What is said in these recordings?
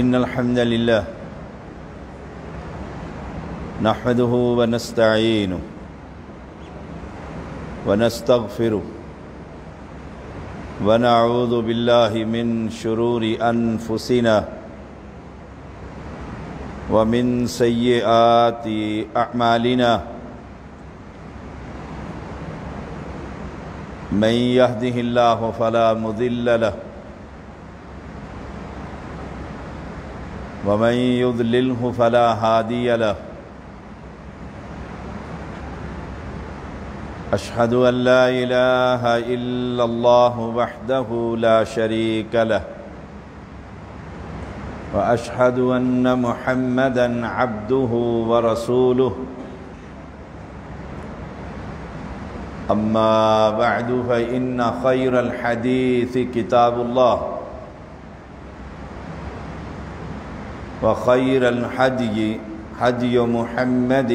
إن الحمد لله نحمده ونستعينه ونستغفره ونعوذ بالله من شرور أنفسنا ومن سيئات أعمالنا من يهده الله فلا مضل له ومن يضلله فلا هادي له أشهد أن لا إله إلا الله وحده لا شريك له وأشهد أن محمدًا عبده ورسوله أما بعد فإن خير الحديث كتاب الله وخير الهدي هدي محمد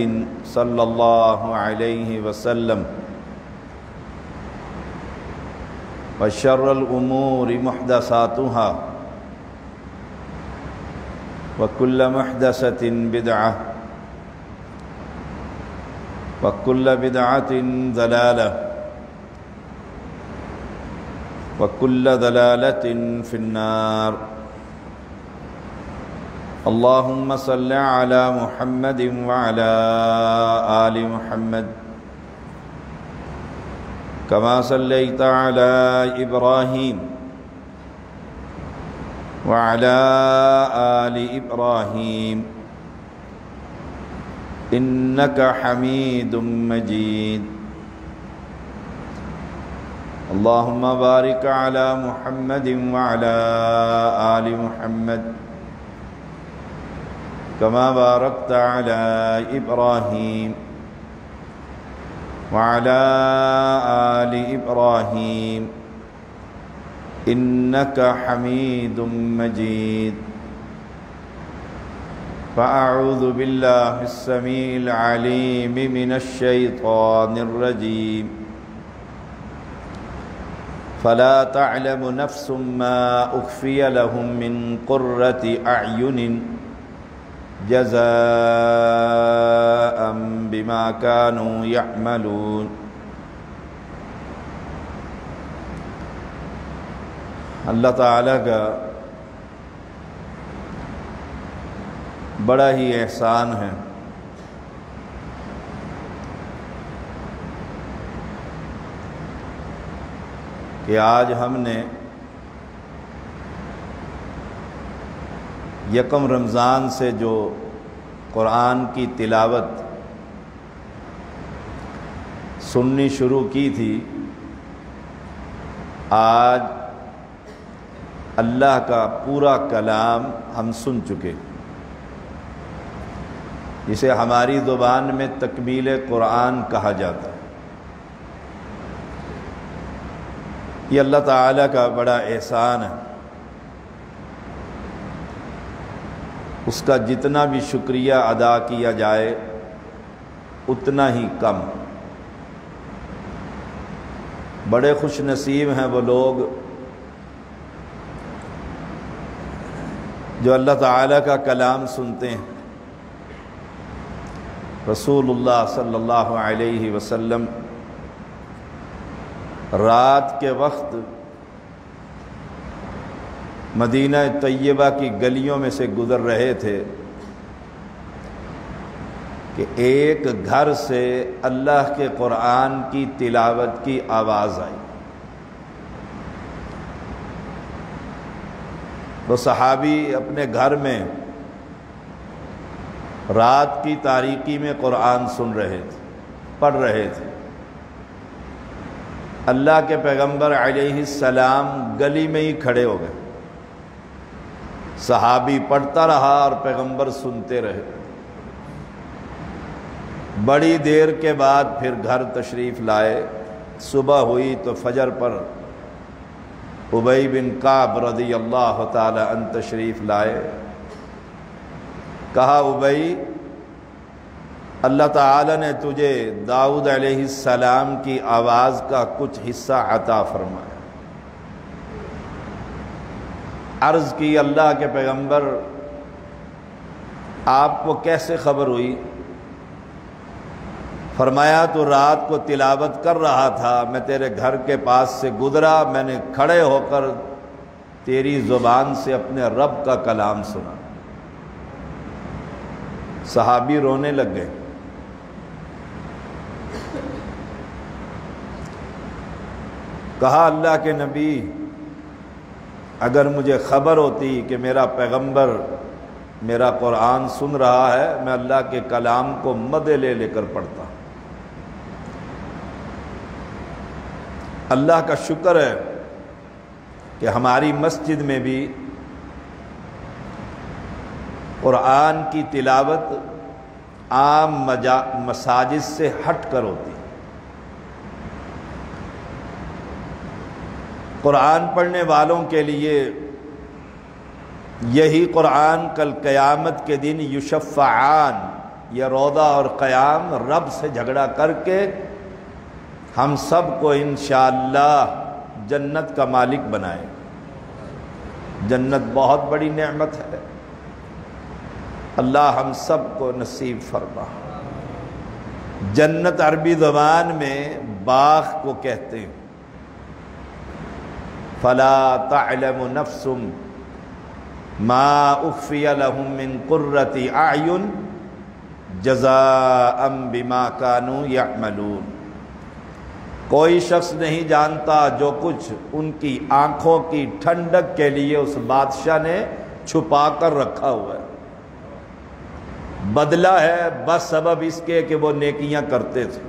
صلى الله عليه وسلم وشر الأمور محدثاتها وكل محدثة بدعة وكل بدعة ضلالة وكل ضلالة في النار اللهم صل على محمد وعلى آل محمد كما صليت على إبراهيم وعلى آل إبراهيم إنك حميد مجيد اللهم بارك على محمد وعلى آل محمد كما باركت على إبراهيم وعلى آل إبراهيم إنك حميد مجيد فأعوذ بالله السميع العليم من الشيطان الرجيم فلا تعلم نفس ما أخفي لهم من قرة أعين جزاء بما كانوا يعملون اللہ تعالیٰ کا بڑا ہی احسان ہے کہ آج ہم نے یکم رمضان سے جو قرآن کی تلاوت سننی شروع کی تھی، آج اللہ کا پورا کلام ہم سن چکے، جسے ہماری زبان میں تکمیل قرآن کہا جاتا ہے۔ یہ اللہ تعالیٰ کا بڑا احسان ہے، اس کا جتنا بھی شکریہ ادا کیا جائے اتنا ہی کم۔ بڑے خوش نصیب ہیں وہ لوگ جو اللہ تعالیٰ کا کلام سنتے ہیں۔ رسول اللہ صلی اللہ علیہ وسلم رات کے وقت مدینہ طیبہ کی گلیوں میں سے گزر رہے تھے کہ ایک گھر سے اللہ کے قرآن کی تلاوت کی آواز آئی۔ وہ صحابی اپنے گھر میں رات کی تاریکی میں قرآن سن رہے تھے، پڑھ رہے تھے۔ اللہ کے پیغمبر علیہ السلام گلی میں ہی کھڑے ہو گئے، صحابی پڑھتا رہا اور پیغمبر سنتے رہے۔ بڑی دیر کے بعد پھر گھر تشریف لائے۔ صبح ہوئی تو فجر پر ابی بن کعب رضی اللہ تعالی عنہ تشریف لائے۔ کہا ابی، اللہ تعالی نے تجھے داؤد علیہ السلام کی آواز کا کچھ حصہ عطا فرمایا۔ عرض کی اللہ کے پیغمبر آپ کو کیسے خبر ہوئی؟ فرمایا تو رات کو تلاوت کر رہا تھا، میں تیرے گھر کے پاس سے گزرا، میں نے کھڑے ہو کر تیری زبان سے اپنے رب کا کلام سنا۔ صحابی رونے لگ گئے۔ کہا اللہ کے نبی اگر مجھے خبر ہوتی کہ میرا پیغمبر میرا قرآن سن رہا ہے، میں اللہ کے کلام کو مدے لے لے کر پڑھتا۔ اللہ کا شکر ہے کہ ہماری مسجد میں بھی قرآن کی تلاوت عام مساجد سے ہٹ کر ہوتی۔ قرآن پڑھنے والوں کے لیے یہی قرآن کل قیامت کے دن یشفعان، یہ روضہ اور قیام رب سے جھگڑا کر کے ہم سب کو انشاءاللہ جنت کا مالک بنائے۔ جنت بہت بڑی نعمت ہے، اللہ ہم سب کو نصیب فرما۔ جنت عربی زبان میں باغ کو کہتے ہیں۔ فلا تعلم نفس ما اخفی لهم من قرۃ اعین جزاء بما كانوا يعملون۔ کوئی شخص نہیں جانتا جو کچھ ان کی آنکھوں کی ٹھنڈک کے لیے اس بادشاہ نے چھپا کر رکھا ہوا ہے۔ بدلہ ہے بس سبب اس کے کہ وہ نیکیاں کرتے تھے۔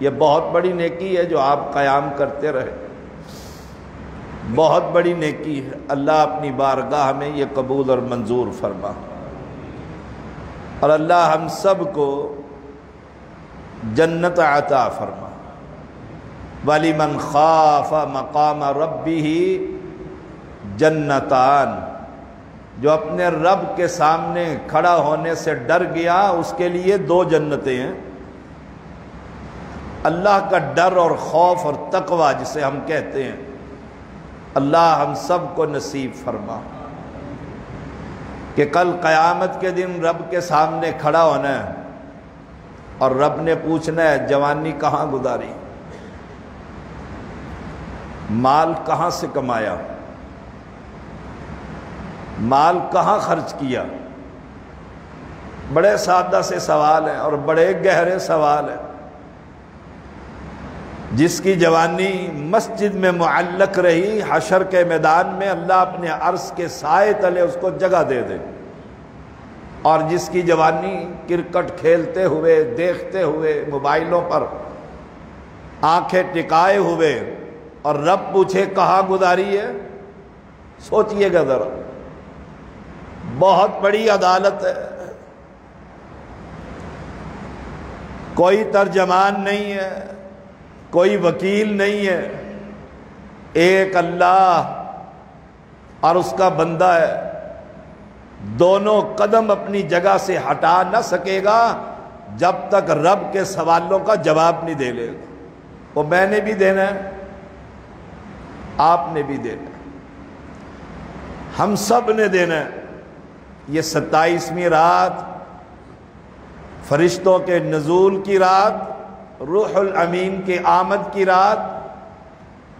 یہ بہت بڑی نیکی ہے جو آپ قیام کرتے رہے، بہت بڑی نیکی ہے۔ اللہ اپنی بارگاہ میں یہ قبول اور منظور فرما، اور اللہ ہم سب کو جنت عطا فرما۔ وَلِمَنْ خَافَ مَقَامَ رَبِّهِ جنتان، جو اپنے رب کے سامنے کھڑا ہونے سے ڈر گیا اس کے لیے دو جنتیں ہیں۔ اللہ کا ڈر اور خوف اور تقوی جسے ہم کہتے ہیں، اللہ ہم سب کو نصیب فرما کہ کل قیامت کے دن رب کے سامنے کھڑا ہونا ہے اور رب نے پوچھنا ہے جوانی کہاں گزاری، مال کہاں سے کمایا، مال کہاں خرچ کیا۔ بڑے سادہ سے سوال ہیں اور بڑے گہرے سوال ہیں۔ جس کی جوانی مسجد میں معلق رہی، حشر کے میدان میں اللہ اپنے عرش کے سائے تلے اس کو جگہ دے دے، اور جس کی جوانی کرکٹ کھیلتے ہوئے، دیکھتے ہوئے، موبائلوں پر آنکھیں ٹکائے ہوئے، اور رب پوچھے کہاں گزاری ہے، سوچئے گا ذرا، بہت بڑی عدالت ہے۔ کوئی ترجمان نہیں ہے، کوئی وکیل نہیں ہے، ایک اللہ اور اس کا بندہ ہے۔ دونوں قدم اپنی جگہ سے ہٹا نہ سکے گا جب تک رب کے سوالوں کا جواب نہیں دے لے گا۔ وہ میں نے بھی دینا ہے، آپ نے بھی دینا ہے، ہم سب نے دینا ہے۔ یہ 27ویں رات، فرشتوں کے نزول کی رات، روح الامین کے آمد کی رات،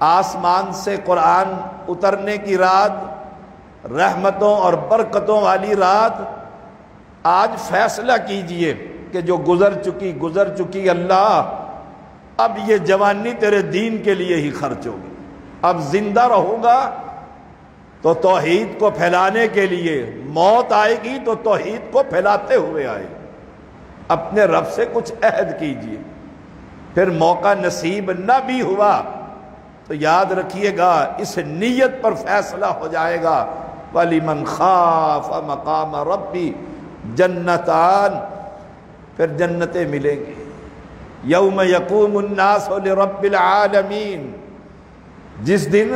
آسمان سے قرآن اترنے کی رات، رحمتوں اور برکتوں والی رات۔ آج فیصلہ کیجئے کہ جو گزر چکی اللہ، اب یہ جوانی تیرے دین کے لیے ہی خرچ ہوگی۔ اب زندہ رہوں گا تو توحید کو پھیلانے کے لیے، موت آئے گی تو توحید کو پھیلاتے ہوئے آئے گی۔ اپنے رب سے کچھ عہد کیجئے، پھر موقع نصیب نہ بھی ہوا تو یاد رکھیے گا اس نیت پر فیصلہ ہو جائے گا۔ وَلِمَنْ خَافَ مَقَامَ رَبِّ جنتان، پھر جنتیں ملیں گی۔ یوم یقوم الناس لرب العالمین، جس دن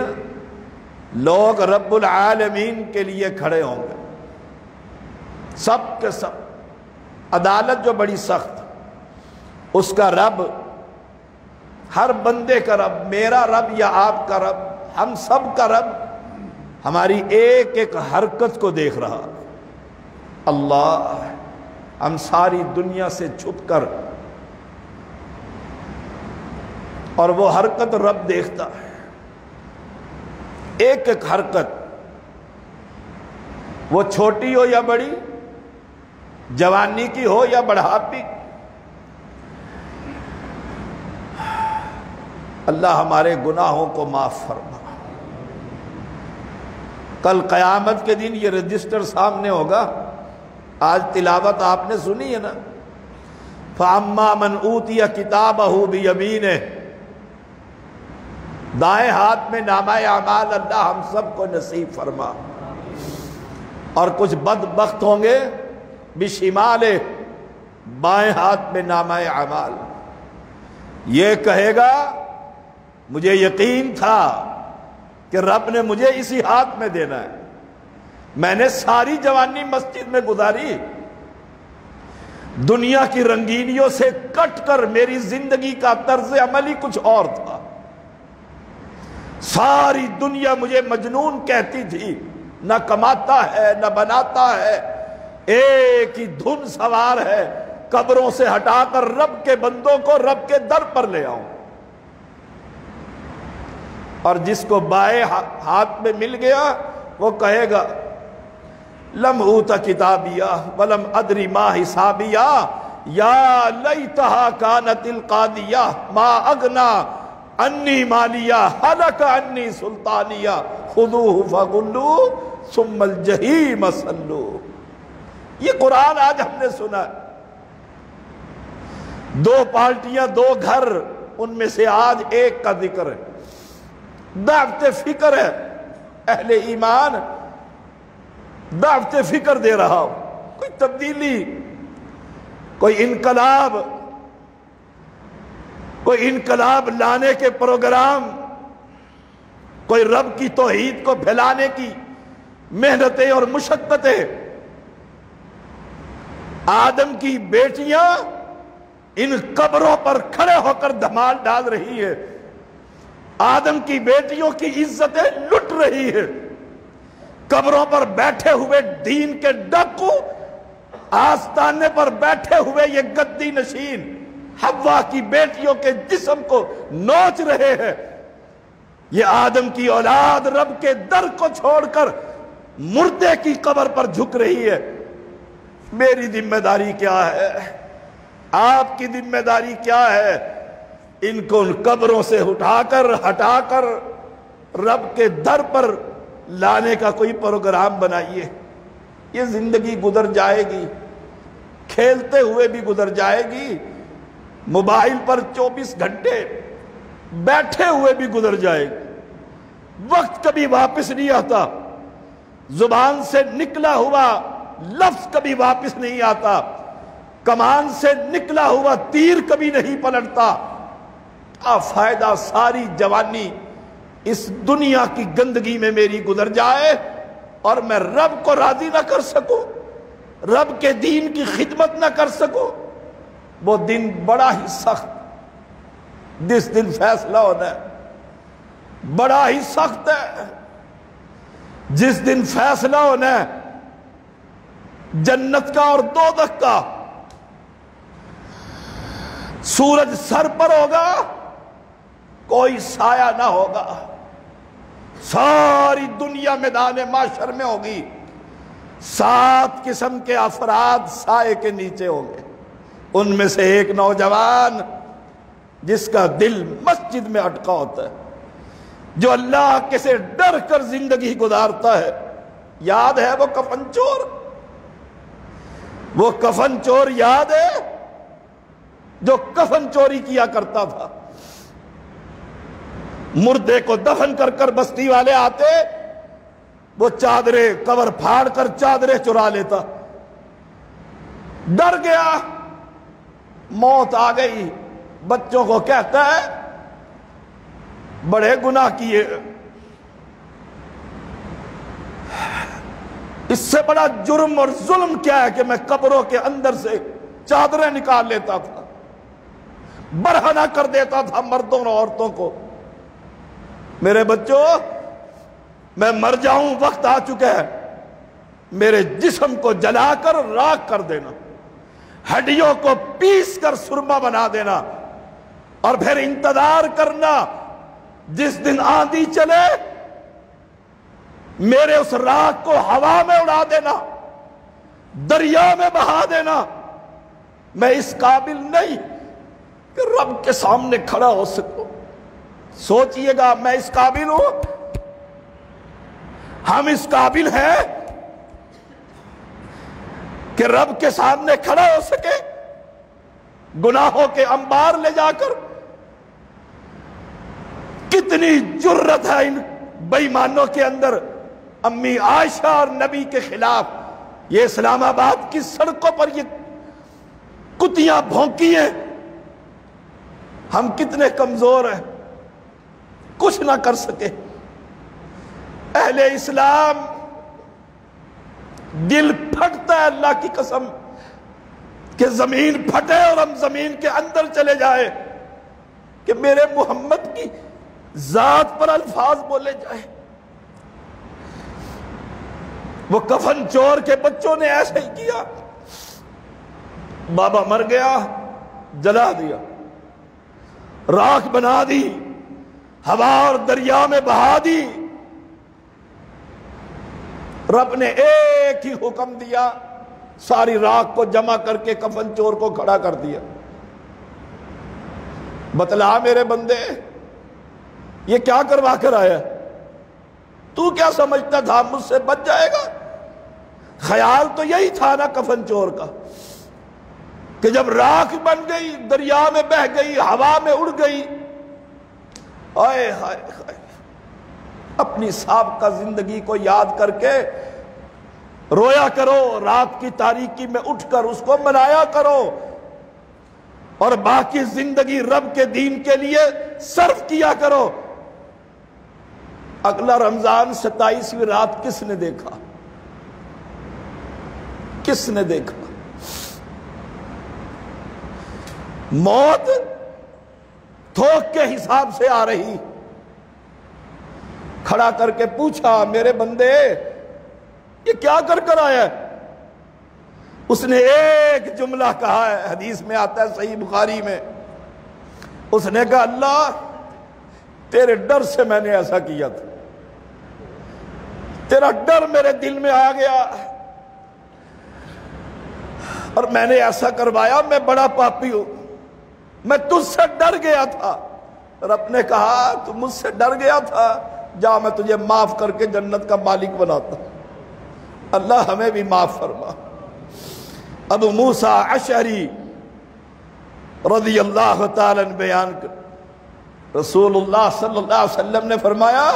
لوگ رب العالمین کے لیے کھڑے ہوں گے، سب کے سب۔ عدالت جو بڑی سخت، اس کا رب، ہر بندے کا رب، میرا رب یا آپ کا رب، ہم سب کا رب ہماری ایک ایک حرکت کو دیکھ رہا۔ اللہ، ہم ساری دنیا سے چھپ کر، اور وہ حرکت رب دیکھتا ہے، ایک ایک حرکت، وہ چھوٹی ہو یا بڑی، جوانی کی ہو یا بڑھاپی۔ اللہ ہمارے گناہوں کو معاف فرما۔ کل قیامت کے دن یہ رجسٹر سامنے ہوگا۔ آج تلاوت آپ نے سنی ہے نا، فَأَمَّا مَنْ أُوتِيَ كِتَابَهُ بِيَمِينِهِ، دائیں ہاتھ میں نامہ اعمال اللہ ہم سب کو نصیب فرما۔ اور کچھ بدبخت ہوں گے بشمالہ، بائیں ہاتھ میں نامہ اعمال۔ یہ کہے گا مجھے یقین تھا کہ رب نے مجھے اسی ہاتھ میں دینا ہے، میں نے ساری جوانی مسجد میں گزاری، دنیا کی رنگینیوں سے کٹ کر میری زندگی کا طرز عمل ہی کچھ اور تھا، ساری دنیا مجھے مجنون کہتی تھی، نہ کماتا ہے نہ بناتا ہے، ایک ہی دھن سوار ہے، قبروں سے ہٹا کر رب کے بندوں کو رب کے در پر لے آؤں۔ اور جس کو بائیں ہاتھ میں مل گیا وہ کہے گا لم اوت کتابیہ ولم ادری ما حسابیہ یا لیتہا کانت القاضیہ ما اغنی انی مالیہ ہلک انی سلطانیہ خذوہ فغلوہ ثم الجحیم صلوہ۔ یہ قرآن آج ہم نے سنا ہے، دو پارٹیاں، دو گھر، ان میں سے آج ایک کا ذکر ہے، دعوت فکر ہے، اہل ایمان دعوت فکر دے رہا ہو، کوئی تبدیلی، کوئی انقلاب لانے کے پروگرام، کوئی رب کی توحید کو پھیلانے کی محنتیں اور مشقتیں۔ آدم کی بیٹیاں ان قبروں پر کھڑے ہو کر دھمال ڈال رہی ہے، آدم کی بیٹیوں کی عزتیں لٹ رہی ہے، قبروں پر بیٹھے ہوئے دین کے ڈاکو، آستانے پر بیٹھے ہوئے یہ گدی نشین حوا کی بیٹیوں کے جسم کو نوچ رہے ہیں۔ یہ آدم کی اولاد رب کے در کو چھوڑ کر مردے کی قبر پر جھک رہی ہے۔ میری ذمہ داری کیا ہے؟ آپ کی ذمہ داری کیا ہے؟ ان کو ان قبروں سے ہٹا کر رب کے در پر لانے کا کوئی پروگرام بنائیے۔ یہ زندگی گزر جائے گی، کھیلتے ہوئے بھی گزر جائے گی، موبائل پر 24 گھنٹے بیٹھے ہوئے بھی گزر جائے گی، وقت کبھی واپس نہیں آتا، زبان سے نکلا ہوا لفظ کبھی واپس نہیں آتا، کمان سے نکلا ہوا تیر کبھی نہیں پلٹتا۔ فائدہ ساری جوانی اس دنیا کی گندگی میں میری گزر جائے اور میں رب کو راضی نہ کر سکوں، رب کے دین کی خدمت نہ کر سکوں۔ وہ دن بڑا ہی سخت، جس دن فیصلہ ہونا ہے بڑا ہی سخت ہے، جس دن فیصلہ ہونا ہے جنت کا اور دوزخ کا۔ سورج سر پر ہوگا، کوئی سایہ نہ ہوگا، ساری دنیا میدان معاشر میں ہوگی، 7 قسم کے افراد سائے کے نیچے ہوں گے۔ ان میں سے ایک نوجوان جس کا دل مسجد میں اٹکا ہوتا ہے، جو اللہ کے سے ڈر کر زندگی گزارتا ہے۔ یاد ہے وہ کفن چور؟ وہ کفن چور یاد ہے جو کفن چوری کیا کرتا تھا؟ مردے کو دفن کر کر بستی والے آتے، وہ چادریں کور پھاڑ کر چادریں چرا لیتا، ڈر گیا، موت آ گئی، بچوں کو کہتا ہے بڑے گناہ کیے، اس سے بڑا جرم اور ظلم کیا ہے کہ میں قبروں کے اندر سے چادریں نکال لیتا تھا، برہنہ کر دیتا تھا مردوں اور عورتوں کو۔ میرے بچوں، میں مر جاؤں وقت آ چکا ہے، میرے جسم کو جلا کر راکھ کر دینا، ہڈیوں کو پیس کر سرما بنا دینا، اور پھر انتظار کرنا جس دن آندھی چلے میرے اس راکھ کو ہوا میں اڑا دینا، دریا میں بہا دینا۔ میں اس قابل نہیں کہ رب کے سامنے کھڑا ہو سکوں۔ سوچئے گا میں اس قابل ہوں؟ ہم اس قابل ہیں کہ رب کے سامنے کھڑا ہو سکے؟ گناہوں کے انبار لے جا کر کتنی جرت ہے ان بے ایمانوں کے اندر، امی عائشہ اور نبی کے خلاف۔ یہ اسلام آباد کی سڑکوں پر یہ کتیاں بھونکی ہیں، ہم کتنے کمزور ہیں، کچھ نہ کر سکے۔ اہل اسلام دل پھٹتا ہے اللہ کی قسم کہ زمین پھٹے اور ہم زمین کے اندر چلے جائیں، کہ میرے محمد کی ذات پر الفاظ بولے جائیں۔ وہ کفن چور کے بچوں نے ایسے ہی کیا، بابا مر گیا جلا دیا، راکھ بنا دی، ہوا اور دریا میں بہا دی۔ رب نے ایک ہی حکم دیا، ساری راکھ کو جمع کر کے کفن چور کو کھڑا کر دیا۔ بتلا میرے بندے یہ کیا کروا کر آیا؟ تو کیا سمجھتا تھا مجھ سے بچ جائے گا؟ خیال تو یہی تھا نا کفن چور کا کہ جب راکھ بن گئی، دریا میں بہہ گئی، ہوا میں اڑ گئی، آئے ہائے ہائے، اپنی سابقہ زندگی کو یاد کر کے رویا کرو، رات کی تاریکی میں اٹھ کر اس کو منایا کرو، اور باقی زندگی رب کے دین کے لیے صرف کیا کرو۔ اگلا رمضان 27ویں رات کس نے دیکھا؟ کس نے دیکھا؟ موت تھوک کے حساب سے آ رہی، کھڑا کر کے پوچھا میرے بندے یہ کیا کر کر آیا؟ اس نے ایک جملہ کہا ہے، حدیث میں آتا ہے صحیح بخاری میں، اس نے کہا اللہ تیرے ڈر سے میں نے ایسا کیا تھا، تیرا ڈر میرے دل میں آ گیا اور میں نے ایسا کروایا، میں بڑا پاپی ہوں، میں تجھ سے ڈر گیا تھا۔ رب نے کہا تو مجھ سے ڈر گیا تھا، جا میں تجھے معاف کر کے جنت کا مالک بناتا ہوں۔ اللہ ہمیں بھی معاف فرما۔ ابو موسیٰ اشعری رضی اللہ تعالیٰ عنہ بیان کر، رسول اللہ صلی اللہ علیہ وسلم نے فرمایا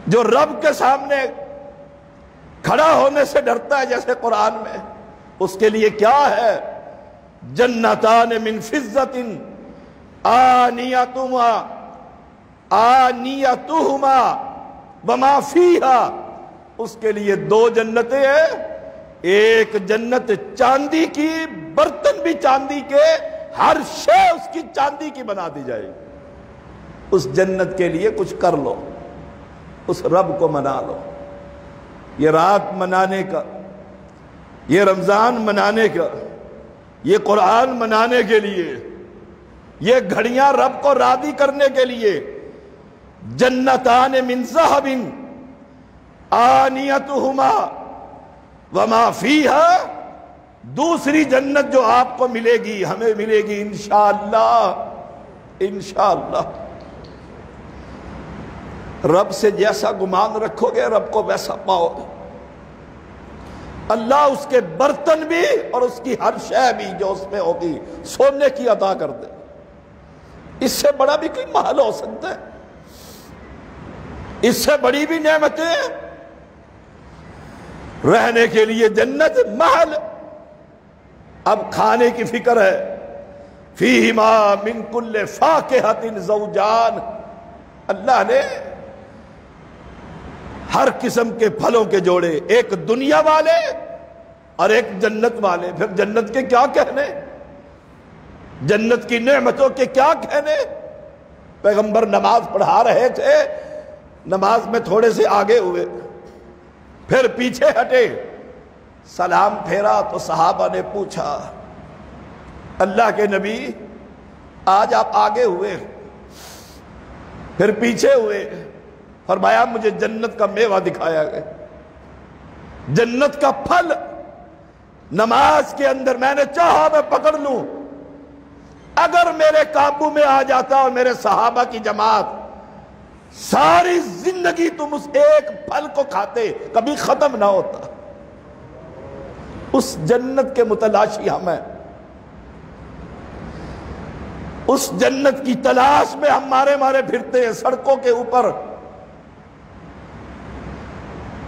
جو رب کے سامنے کھڑا ہونے سے ڈرتا ہے جیسے قرآن میں، اس کے لیے کیا ہے؟ جنتان من فضت آنیتہما وما فیہا، اس کے لیے دو جنتیں ہیں، ایک جنت چاندی کی، برتن بھی چاندی کے، ہر شے اس کی چاندی کی بنا دی جائے گی۔ اس جنت کے لیے کچھ کر لو، اس رب کو منا لو۔ یہ رات منانے کا، یہ رمضان منانے کا، یہ قرآن منانے کے لیے، یہ گھڑیاں رب کو راضی کرنے کے لیے، جنتان من ذہب آنیتہما وما فیہا، دوسری جنت جو آپ کو ملے گی ہمیں ملے گی انشاءاللہ، انشاءاللہ۔ رب سے جیسا گمان رکھو گے رب کو ویسا پاؤ گے۔ اللہ اس کے برتن بھی اور اس کی ہر شے بھی جو اس میں ہوگی سونے کی عطا کر دے۔ اس سے بڑا بھی کوئی محل ہو سکتا ہے؟ اس سے بڑی بھی نعمتیں، رہنے کے لیے جنت، محل۔ اب کھانے کی فکر ہے، فیہما من کل فاکہۃ زوجان، اللہ نے ہر قسم کے پھلوں کے جوڑے، ایک دنیا والے اور ایک جنت والے۔ پھر جنت کے کیا کہنے، جنت کی نعمتوں کے کیا کہنے۔ پیغمبر نماز پڑھا رہے تھے، نماز میں تھوڑے سے آگے ہوئے، پھر پیچھے ہٹے، سلام پھیرا تو صحابہ نے پوچھا اللہ کے نبی آج آپ آگے ہوئے پھر پیچھے ہوئے؟ فرمایا مجھے جنت کا میوہ دکھایا گیا، جنت کا پھل نماز کے اندر میں نے چاہا میں پکڑ لوں، اگر میرے قابو میں آ جاتا اور میرے صحابہ کی جماعت ساری زندگی تم اس ایک پھل کو کھاتے کبھی ختم نہ ہوتا۔ اس جنت کے متلاشی ہم ہیں، اس جنت کی تلاش میں ہم مارے پھرتے ہیں سڑکوں کے اوپر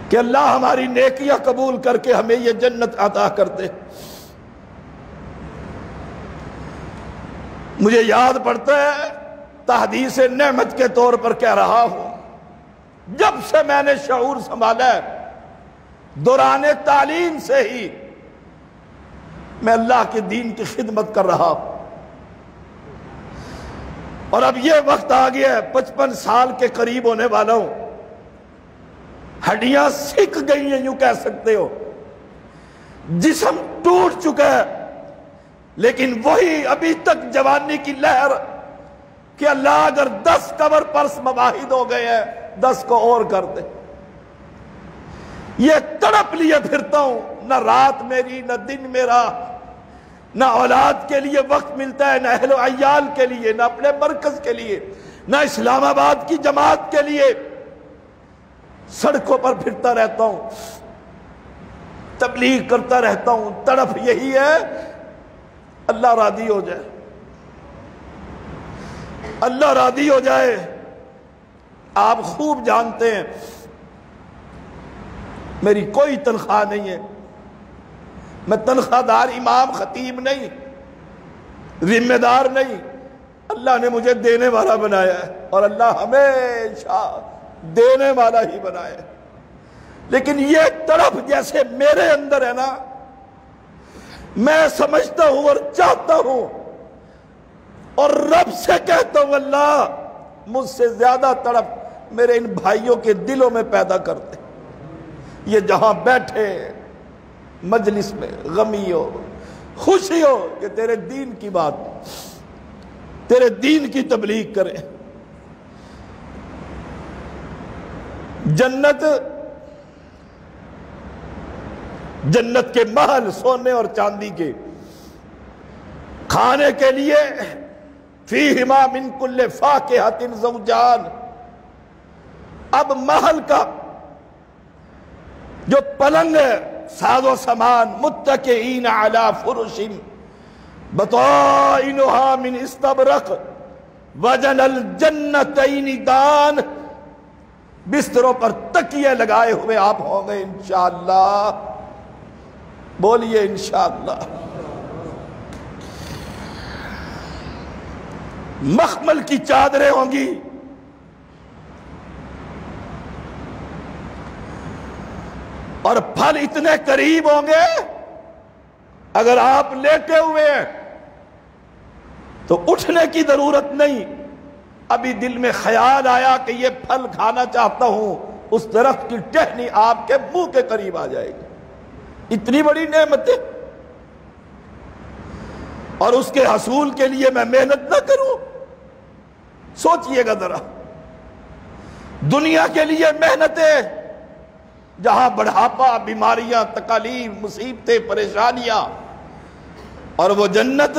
کہ اللہ ہماری نیکیاں قبول کر کے ہمیں یہ جنت عطا کر دے۔ مجھے یاد پڑتا ہے، تحدیث نعمت کے طور پر کہہ رہا ہوں، جب سے میں نے شعور سنبھالا ہے دوران تعلیم سے ہی میں اللہ کے دین کی خدمت کر رہا ہوں، اور اب یہ وقت آ گیا ہے 55 سال کے قریب ہونے والا ہوں، ہڈیاں سکھ گئی ہیں یوں کہہ سکتے ہو، جسم ٹوٹ چکا ہے، لیکن وہی ابھی تک جوانی کی لہر کہ اللہ اگر 10 قبر پرس مواحد ہو گئے ہیں 10 کو اور کر دے۔ یہ تڑپ لیے پھرتا ہوں، نہ رات میری نہ دن میرا، نہ اولاد کے لیے وقت ملتا ہے، نہ اہل و عیال کے لیے، نہ اپنے مرکز کے لیے، نہ اسلام آباد کی جماعت کے لیے، سڑکوں پر پھرتا رہتا ہوں، تبلیغ کرتا رہتا ہوں، تڑپ یہی ہے اللہ راضی ہو جائے، اللہ راضی ہو جائے۔ آپ خوب جانتے ہیں میری کوئی تنخواہ نہیں ہے، میں تنخواہ دار امام خطیب نہیں، ذمہ دار نہیں، اللہ نے مجھے دینے والا بنایا ہے، اور اللہ ہمیشہ دینے والا ہی بنایا ہے۔ لیکن یہ تڑپ جیسے میرے اندر ہے نا، میں سمجھتا ہوں اور چاہتا ہوں اور رب سے کہتا ہوں اللہ مجھ سے زیادہ تڑپ میرے ان بھائیوں کے دلوں میں پیدا کر دے۔ یہ جہاں بیٹھے مجلس میں غمی ہو خوشی ہو کہ تیرے دین کی بات، تیرے دین کی تبلیغ کریں۔ جنت کے محل سونے اور چاندی کے، کھانے کے لیے فیہما من کل فاکہۃ زوجان۔ اب محل کا جو پلنگ ہے، ساز و سامان، متکئین علی فرش بطائنها من استبرق وجن الجنتین دان، بستروں پر تکیے لگائے ہوئے آپ ہوں گے انشاءاللہ، بولیے انشاءاللہ۔ مخمل کی چادریں ہوں گی، اور پھل اتنے قریب ہوں گے اگر آپ لیٹے ہوئے ہیں تو اٹھنے کی ضرورت نہیں۔ ابھی دل میں خیال آیا کہ یہ پھل کھانا چاہتا ہوں، اس درخت کی ٹہنی آپ کے منہ کے قریب آ جائے گی۔ اتنی بڑی نعمت ہے، اور اس کے حصول کے لیے میں محنت نہ کروں؟ سوچئے گا ذرا، دنیا کے لیے محنتیں، جہاں بڑھاپا، بیماریاں، تکالیف، مصیبتیں، پریشانیاں، اور وہ جنت۔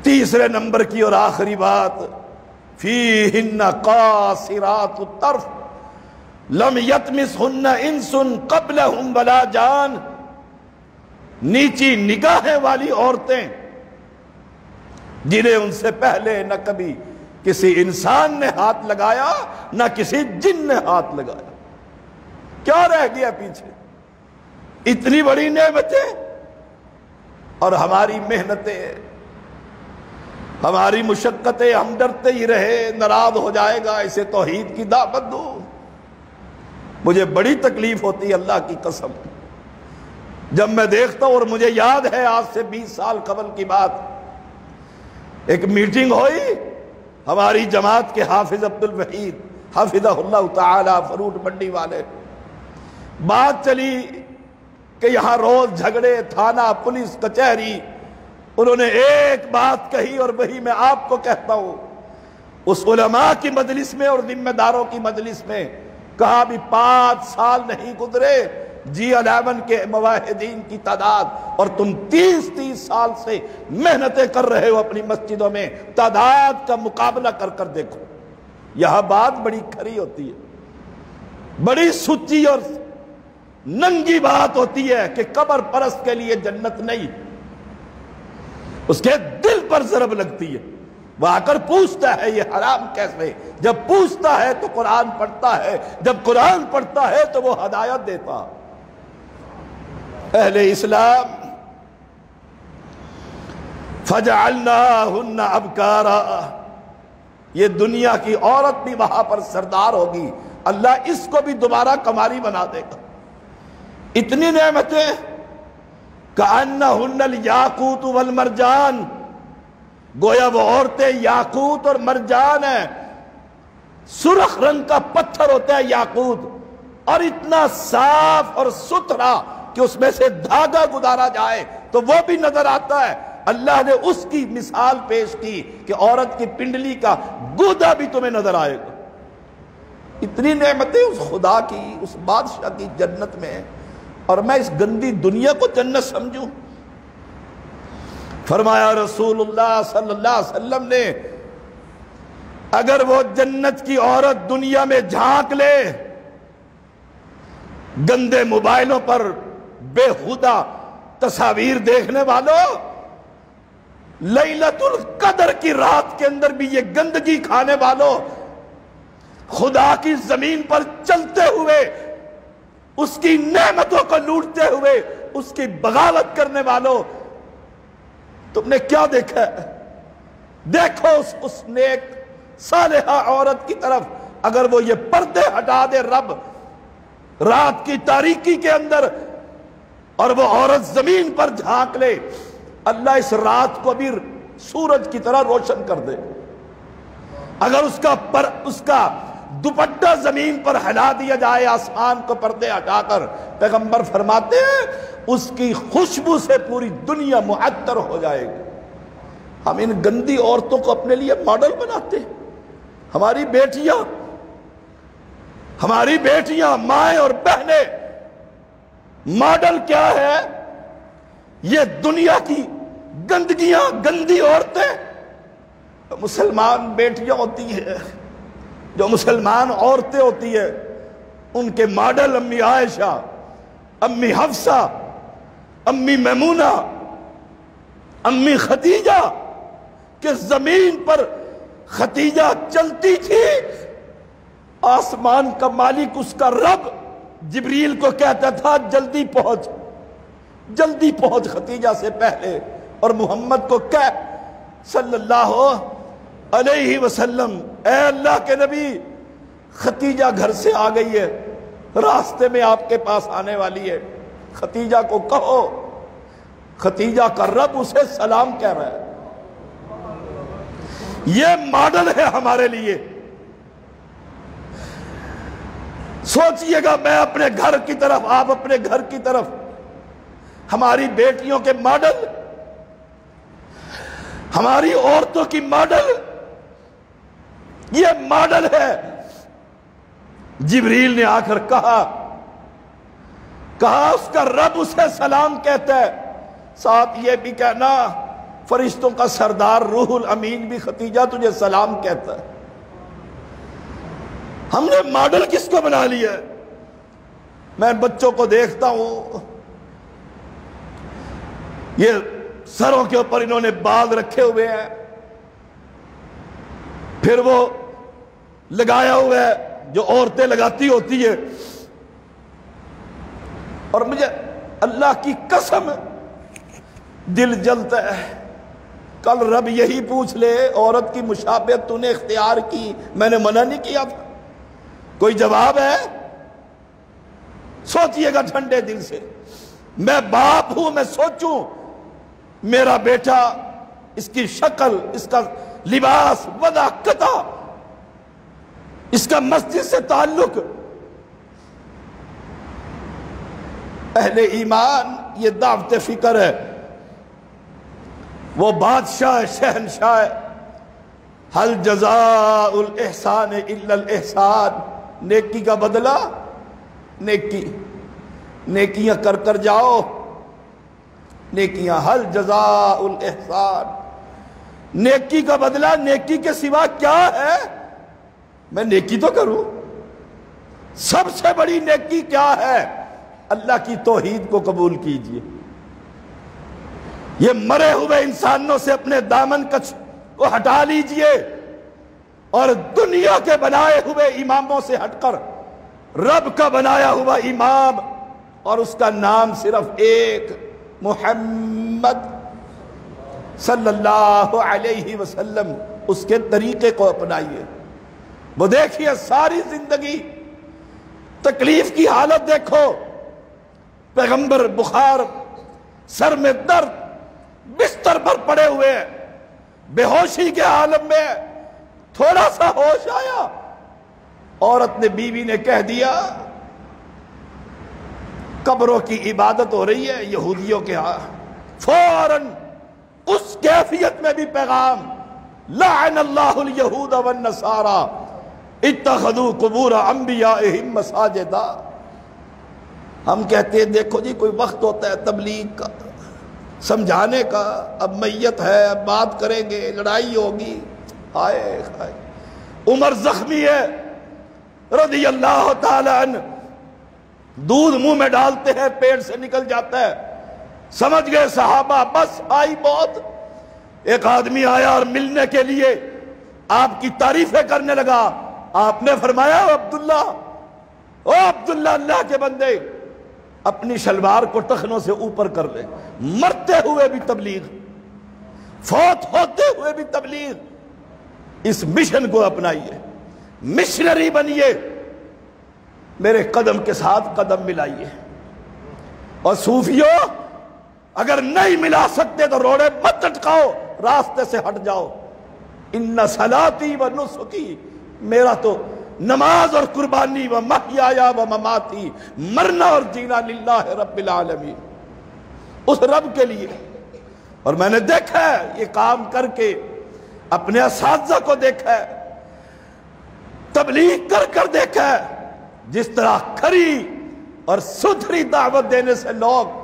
تیسرے نمبر کی اور آخری بات، فیہن قاصرات الطرف لم یطمثہن انس قبلہم ولا جان۔ نیچی نگاہیں والی عورتیں جنہیں ان سے پہلے نہ کبھی کسی انسان نے ہاتھ لگایا نہ کسی جن نے ہاتھ لگایا۔ کیا رہ گیا پیچھے؟ اتنی بڑی نعمتیں، اور ہماری محنتیں، ہماری مشقتیں، ہم ڈرتے ہی رہے ناراض ہو جائے گا، اسے توحید کی دعوت دو۔ مجھے بڑی تکلیف ہوتی ہے اللہ کی قسم جب میں دیکھتا ہوں، اور مجھے یاد ہے آج سے 20 سال قبل کی بات، ایک میٹنگ ہوئی ہماری جماعت کے حافظ عبد الوحید حفظہ اللہ تعالی فروٹ منڈی والے. بات چلی کہ یہاں روز جھگڑے، تھانہ، پولیس، کچہری. انہوں نے ایک بات کہی اور وہی میں آپ کو کہتا ہوں. اس علماء کی مجلس میں اور ذمہ داروں کی مجلس میں کہا بھی 5 سال نہیں گزرے G11 کے مواحدین کی تعداد، اور تم 30 سال سے محنتیں کر رہے ہو اپنی مسجدوں میں، تعداد کا مقابلہ کر کر دیکھو. یہاں بات بڑی کھری ہوتی ہے، بڑی سچی اور ننگی بات ہوتی ہے کہ قبر پرست کے لیے جنت نہیں. اس کے دل پر ضرب لگتی ہے. وہ آ کر پوچھتا ہے یہ حرام کیسے؟ جب پوچھتا ہے تو قرآن پڑھتا ہے، جب قرآن پڑھتا ہے تو وہ ہدایت دیتا. اہل اسلام فَجَعَلْنَاهُنَّ أَبْكَارًا، یہ دنیا کی عورت بھی وہاں پر سردار ہوگی، اللہ اس کو بھی دوبارہ کماری بنا دے گا. اتنی نعمتیں كَأَنَّهُنَّ الْيَاقُوتُ وَالْمَرْجَانُ، گویا وہ عورتیں یاقوت اور مرجان ہیں. سرخ رنگ کا پتھر ہوتا ہے یاقوت، اور اتنا صاف اور ستھرا کہ اس میں سے دھاگا گزارا جائے تو وہ بھی نظر آتا ہے. اللہ نے اس کی مثال پیش کی کہ عورت کی پنڈلی کا گودا بھی تمہیں نظر آئے گا. اتنی نعمتیں اس خدا کی، اس بادشاہ کی جنت میں، اور میں اس گندی دنیا کو جنت سمجھوں. فرمایا رسول اللہ صلی اللہ علیہ وسلم نے، اگر وہ جنت کی عورت دنیا میں جھانک لے، گندے موبائلوں پر بےہودہ تصاویر دیکھنے والوں، لیلۃ القدر کی رات کے اندر بھی یہ گندگی کھانے والوں، خدا کی زمین پر چلتے ہوئے اس کی نعمتوں کو لوٹتے ہوئے اس کی بغاوت کرنے والوں، تم نے کیا دیکھا ہے؟ دیکھو اس نیک صالحہ عورت کی طرف. اگر وہ یہ پردے ہٹا دے رب رات کی تاریکی کے اندر، اور وہ عورت زمین پر جھانک لے، اللہ اس رات کو بھی سورج کی طرح روشن کر دے. اگر اس کا دوپٹہ زمین پر ہلا دیا جائے آسمان کو پردے ہٹا کر، پیغمبر فرماتے ہیں اس کی خوشبو سے پوری دنیا معطر ہو جائے گی. ہم ان گندی عورتوں کو اپنے لیے ماڈل بناتے ہیں. ہماری بیٹیاں مائیں اور بہنیں، ماڈل کیا ہے؟ یہ دنیا کی گندگیاں، گندی عورتیں. مسلمان بیٹیاں ہوتی ہیں، جو مسلمان عورتیں ہوتی ہیں، ان کے ماڈل امی عائشہ، امی حفصہ، امی میمونہ، امی خدیجہ، کہ زمین پر خدیجہ چلتی تھی، آسمان کا مالک اس کا رب جبریل کو کہتا تھا جلدی پہنچ خدیجہ سے پہلے، اور محمد کو کہہ صلی اللہ علیہ وسلم، اے اللہ کے نبی خدیجہ گھر سے آ گئی ہے، راستے میں آپ کے پاس آنے والی ہے، خدیجہ کو کہو. خدیجہ کا رب اسے سلام کہہ رہا ہے. یہ ماڈل ہے ہمارے لیے. سوچئے گا، میں اپنے گھر کی طرف، آپ اپنے گھر کی طرف، ہماری بیٹیوں کے ماڈل، ہماری عورتوں کی ماڈل، یہ ماڈل ہے. جبریل نے آ کر کہا اس کا رب اسے سلام کہتا ہے. ساتھ یہ بھی کہنا فرشتوں کا سردار روح الامین بھی خدیجہ تجھے سلام کہتا ہے. ہم نے ماڈل کس کو بنا لیا ہے؟ میں بچوں کو دیکھتا ہوں، یہ سروں کے اوپر انہوں نے بال رکھے ہوئے ہیں، پھر وہ لگایا ہوا ہے جو عورتیں لگاتی ہوتی ہے، اور مجھے اللہ کی قسم دل جلتا ہے. کل رب یہی پوچھ لے، عورت کی مشابہت تو نے اختیار کی، میں نے منع نہیں کیا تھا، کوئی جواب ہے؟ سوچئے گا ٹھنڈے دل سے. میں باپ ہوں، میں سوچوں میرا بیٹا، اس کی شکل، اس کا لباس، وضع قطع، اس کا مسجد سے تعلق، اہل ایمان یہ دعوت فکر ہے، وہ بادشاہ شہنشاہ ہے، حل جزاء الاحسان الا الاحسان، نیکی کا بدلہ نیکی، نیکیاں کر کر جاؤ، نیکیاں، حل جزاء الاحسان، نیکی کا بدلہ نیکی کے سوا کیا ہے؟ میں نیکی تو کروں، سب سے بڑی نیکی کیا ہے؟ اللہ کی توحید کو قبول کیجئے، یہ مرے ہوئے انسانوں سے اپنے دامن کو ہٹا لیجئے، اور دنیا کے بنائے ہوئے اماموں سے ہٹ کر رب کا بنایا ہوا امام، اور اس کا نام صرف ایک، محمد صلی اللہ علیہ وسلم، اس کے طریقے کو اپنائیے۔ وہ دیکھیے ساری زندگی تکلیف کی حالت دیکھو، پیغمبر بخار، سر میں درد، بستر پر پڑے ہوئے، بے ہوشی کے عالم میں تھوڑا سا ہوش آیا، عورت نے، بیوی نے کہہ دیا قبروں کی عبادت ہو رہی ہے یہودیوں کے ہاں، فوراً اس کیفیت میں بھی پیغام، لعن اللہ الیہود والنصارى اتخذوا قبور انبیائہم مساجدا۔ ہم کہتے ہیں دیکھو جی کوئی وقت ہوتا ہے تبلیغ کا، سمجھانے کا، اب میت ہے، اب بات کریں گے، لڑائی ہوگی، ہائے ہائے۔ عمر زخمی ہے رضی اللہ تعالی عنہ، دودھ منہ میں ڈالتے ہیں پیٹ سے نکل جاتا ہے، سمجھ گئے صحابہ بس آئی موت۔ ایک آدمی آیا اور ملنے کے لیے آپ کی تعریفیں کرنے لگا، آپ نے فرمایا او عبداللہ اللہ کے بندے، اپنی شلوار کو ٹخنوں سے اوپر کر لے، مرتے ہوئے بھی تبلیغ، فوت ہوتے ہوئے بھی تبلیغ، اس مشن کو اپنائیے، مشنری بنیے، میرے قدم کے ساتھ قدم ملائیے۔ اور صوفیوں اگر نہیں ملا سکتے تو روڑے مت اٹکاؤ، راستے سے ہٹ جاؤ۔ ان صلاتی و نسکی، میرا تو نماز اور قربانی و محیایا و مماتی، مرنا اور جینا للہ رب العالمین، اس رب کے لیے۔ اور میں نے دیکھا ہے یہ کام کر کے، اپنے اساتذہ کو دیکھا ہے، تبلیغ کر کر دیکھا ہے، جس طرح کھری اور ستھری دعوت دینے سے لوگ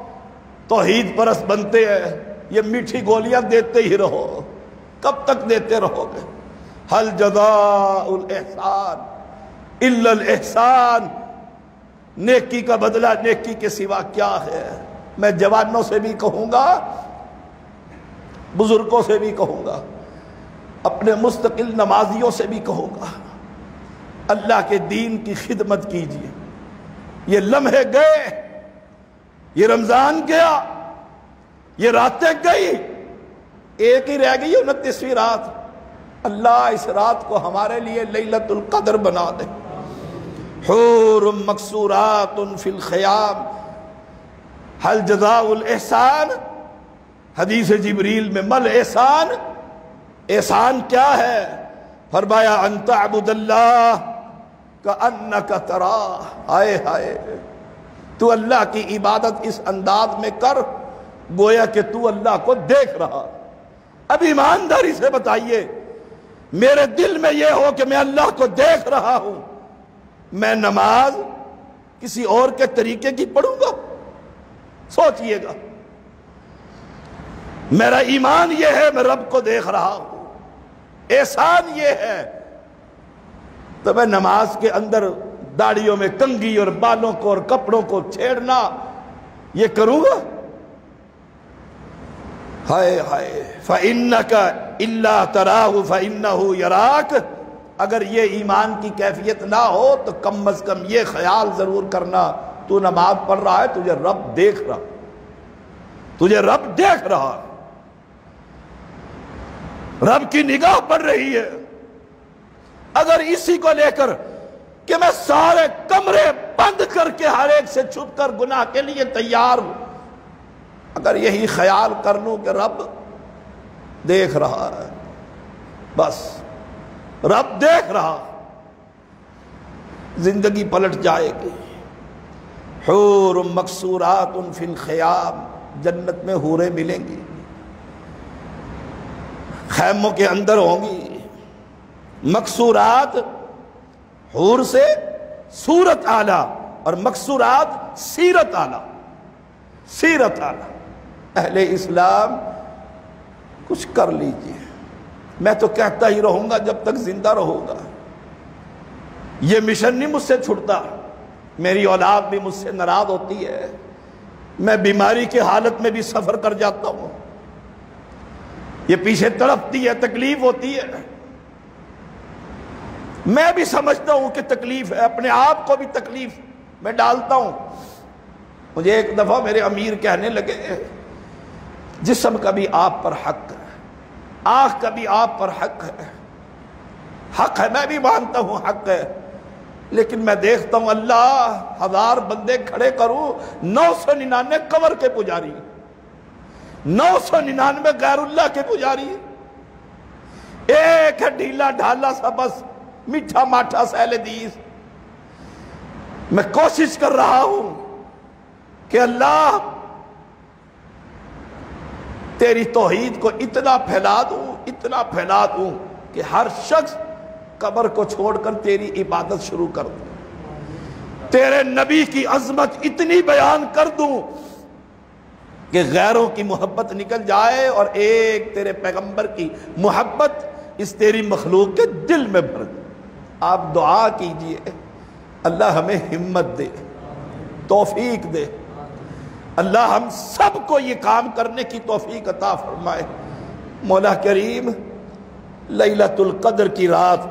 توحید پرست بنتے ہیں، یہ میٹھی گولیاں دیتے ہی رہو، کب تک دیتے رہو گے؟ حل جزاء الاحسان الا الاحسان، نیکی کا بدلہ نیکی کے سوا کیا ہے؟ میں جوانوں سے بھی کہوں گا، بزرگوں سے بھی کہوں گا، اپنے مستقل نمازیوں سے بھی کہوں گا، اللہ کے دین کی خدمت کیجیے۔ یہ لمحے گئے، یہ رمضان گیا، یہ راتیں گئی، ایک ہی رہ گئی 29ویں رات۔ اللہ اس رات کو ہمارے لیے لیلۃ القدر بنا دے۔ حور مقصورات فی الخیام، حل جزاء الاحسان، حدیث جبریل میں مل احسان، احسان کیا ہے؟ فرمایا ان تعبد اللہ کأنک تراہ، ہائے ہائے، تو اللہ کی عبادت اس انداز میں کر گویا کہ تو اللہ کو دیکھ رہا۔ اب ایمانداری سے بتائیے، میرے دل میں یہ ہو کہ میں اللہ کو دیکھ رہا ہوں، میں نماز کسی اور کے طریقے کی پڑھوں گا؟ سوچئے گا، میرا ایمان یہ ہے میں رب کو دیکھ رہا ہوں، احسان یہ ہے تو میں نماز کے اندر داڑھیوں میں کنگھی اور بالوں کو اور کپڑوں کو چھیڑنا یہ کروں گا؟ ہائے ہائے، فَإِنَّكَ إِلَّا تَرَاهُ فَإِنَّهُ يَرَاكَ۔ اگر یہ ایمان کی کیفیت نہ ہو تو کم از کم یہ خیال ضرور کرنا، تو نماز پڑھ رہا ہے، تجھے رب دیکھ رہا، تجھے رب دیکھ رہا، رب کی نگاہ پڑ رہی ہے۔ اگر اسی کو لے کر کہ میں سارے کمرے بند کر کے ہر ایک سے چھپ کر گناہ کے لیے تیار ہوں، اگر یہی خیال کر لوں کہ رب دیکھ رہا ہے، بس رب دیکھ رہا، زندگی پلٹ جائے گی۔ حور مقصورات فی الخیام، جنت میں حوریں ملیں گی، خیموں کے اندر ہوں گی۔ مقصورات حور سے صورت اعلیٰ اور مقصورات سیرت اعلیٰ، سیرت اعلیٰ۔ اہل اسلام کچھ کر لیجئے، میں تو کہتا ہی رہوں گا جب تک زندہ رہوں گا۔ یہ مشن نہیں مجھ سے چھڑتا، میری اولاد بھی مجھ سے ناراض ہوتی ہے، میں بیماری کی حالت میں بھی سفر کر جاتا ہوں، یہ پیچھے تڑپتی ہے، تکلیف ہوتی ہے، میں بھی سمجھتا ہوں کہ تکلیف ہے، اپنے آپ کو بھی تکلیف میں ڈالتا ہوں۔ مجھے ایک دفعہ میرے امیر کہنے لگے جسم کا بھی آپ پر حق ہے، آنکھ کا بھی آپ پر حق ہے، حق ہے، میں بھی مانتا ہوں حق ہے، لیکن میں دیکھتا ہوں اللہ 1000 بندے کھڑے کروں، 999 قبر کے پجاری، 999 غیر اللہ کے پجاری، ایک ہے ڈھیلا ڈھالا سا بس میٹھا ماٹھا سہل حدیث۔ میں کوشش کر رہا ہوں کہ اللہ تیری توحید کو اتنا پھیلا دوں کہ ہر شخص قبر کو چھوڑ کر تیری عبادت شروع کر دوں، تیرے نبی کی عظمت اتنی بیان کر دوں کہ غیروں کی محبت نکل جائے اور ایک تیرے پیغمبر کی محبت اس تیری مخلوق کے دل میں بھر دے۔ آپ دعا کیجئے اللہ ہمیں ہمت دے، توفیق دے، اللہ ہم سب کو یہ کام کرنے کی توفیق عطا فرمائے۔ مولا کریم لیلۃ القدر کی رات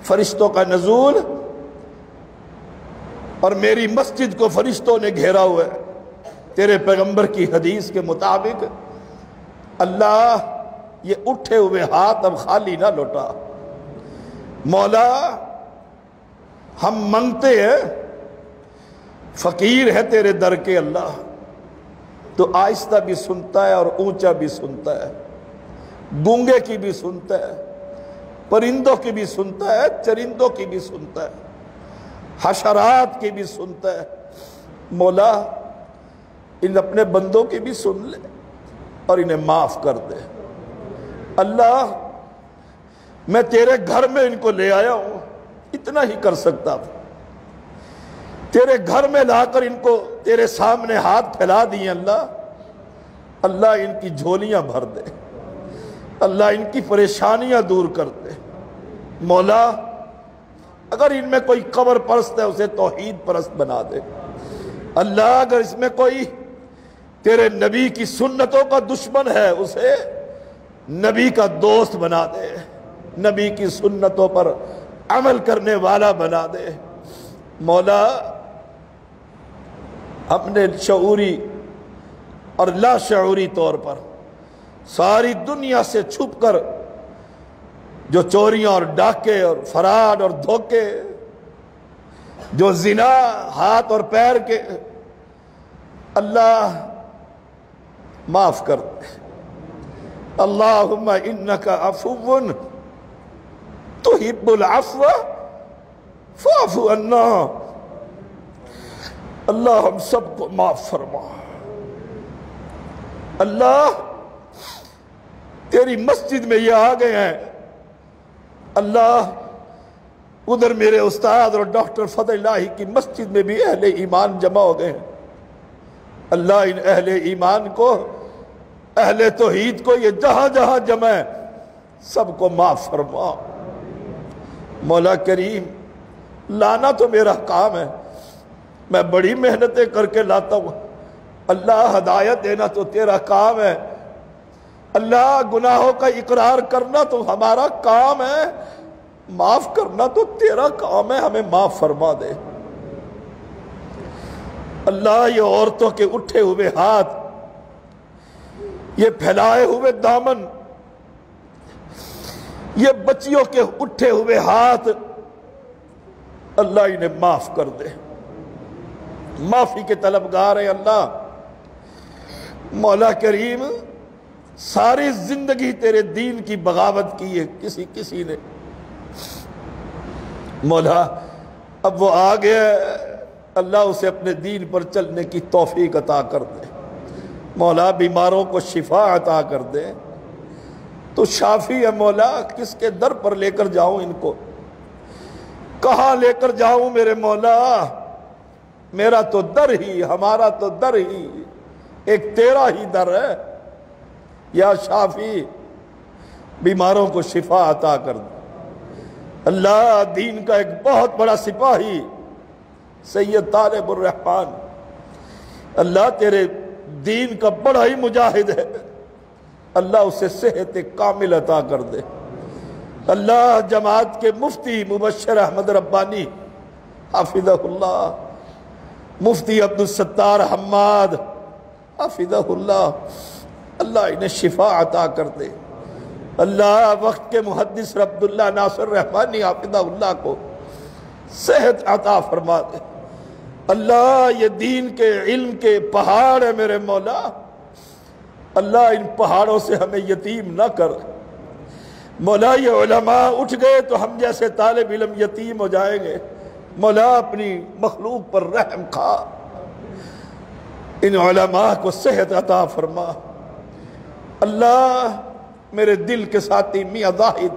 فرشتوں کا نزول اور میری مسجد کو فرشتوں نے گھیرا ہوا ہے تیرے پیغمبر کی حدیث کے مطابق، اللہ یہ اٹھے ہوئے ہاتھ اب خالی نہ لوٹا۔ مولا ہم منگتے ہیں، فقیر ہے تیرے در کے اللہ، تو آہستہ بھی سنتا ہے اور اونچا بھی سنتا ہے، گونگے کی بھی سنتا ہے، پرندوں کی بھی سنتا ہے، چرندوں کی بھی سنتا ہے، حشرات کی بھی سنتا ہے۔ مولا ان اپنے بندوں کی بھی سن لے اور انہیں معاف کر دے۔ اللہ میں تیرے گھر میں ان کو لے آیا ہوں، اتنا ہی کر سکتا تھا، تیرے گھر میں لا کر ان کو تیرے سامنے ہاتھ پھیلا دیے۔ اللہ ان کی جھولیاں بھر دے، اللہ ان کی پریشانیاں دور کر دے۔ مولا اگر ان میں کوئی قبر پرست ہے اسے توحید پرست بنا دے۔ اللہ اگر اس میں کوئی تیرے نبی کی سنتوں کا دشمن ہے اسے نبی کا دوست بنا دے، نبی کی سنتوں پر عمل کرنے والا بنا دے۔ مولا اپنے شعوری اور لا شعوری طور پر ساری دنیا سے چھپ کر جو چوریاں اور ڈاکے اور فراڈ اور دھوکے، جو زنا ہاتھ اور پیر کے، اللہ معاف کر دے۔ اللہم انکا عفو تحب العفو فاعف عنا۔ اللہ ہم سب کو معاف فرما۔ اللہ تیری مسجد میں یہ آ گئے ہیں، اللہ ادھر میرے استاد اور ڈاکٹر فضل الہی کی مسجد میں بھی اہل ایمان جمع ہو گئے ہیں۔ اللہ ان اہل ایمان کو، اہل توحید کو، یہ جہاں جہاں جمع ہے سب کو معاف فرما۔ مولا کریم لانا تو میرا کام ہے، میں بڑی محنتیں کر کے لاتا ہوں، اللہ ہدایت دینا تو تیرا کام ہے، اللہ گناہوں کا اقرار کرنا تو ہمارا کام ہے، معاف کرنا تو تیرا کام ہے، ہمیں معاف فرما دے۔ اللہ یہ عورتوں کے اٹھے ہوئے ہاتھ، یہ پھیلائے ہوئے دامن، یہ بچیوں کے اٹھے ہوئے ہاتھ، اللہ انہیں معاف کر دے۔ معافی کے طلبگار ہیں اللہ۔ مولا کریم ساری زندگی تیرے دین کی بغاوت کی ہے کسی نے، مولا اب وہ آ گیا ہے، اللہ اسے اپنے دین پر چلنے کی توفیق عطا کر دے۔ مولا بیماروں کو شفا عطا کر دے۔ تو شافی ہے مولا، کس کے در پر لے کر جاؤں ان کو؟ کہاں لے کر جاؤں میرے مولا؟ میرا تو در ہی، ہمارا تو در ہی ایک تیرا ہی در ہے۔ یا شافی، بیماروں کو شفا عطا کر دے۔ اللہ دین کا ایک بہت بڑا سپاہی سید طالب الرحمن، اللہ تیرے دین کا بڑا ہی مجاہد ہے، اللہ اسے صحت کامل عطا کر دے۔ اللہ جماعت کے مفتی مبشر احمد ربانی حافظہ اللہ، مفتی عبدالستار حماد حافظہ اللہ، اللہ انہیں شفا عطا کر دے۔ اللہ وقت کے محدث عبداللہ ناصر رحمانی حافظہ اللہ کو صحت عطا فرما دے۔ اللہ یہ دین کے علم کے پہاڑ ہے میرے مولا، اللہ ان پہاڑوں سے ہمیں یتیم نہ کر۔ مولا یہ علماء اٹھ گئے تو ہم جیسے طالب علم یتیم ہو جائیں گے، مولا اپنی مخلوق پر رحم کھا، ان علماء کو صحت عطا فرما۔ اللہ میرے دل کے ساتھی میاں زاہد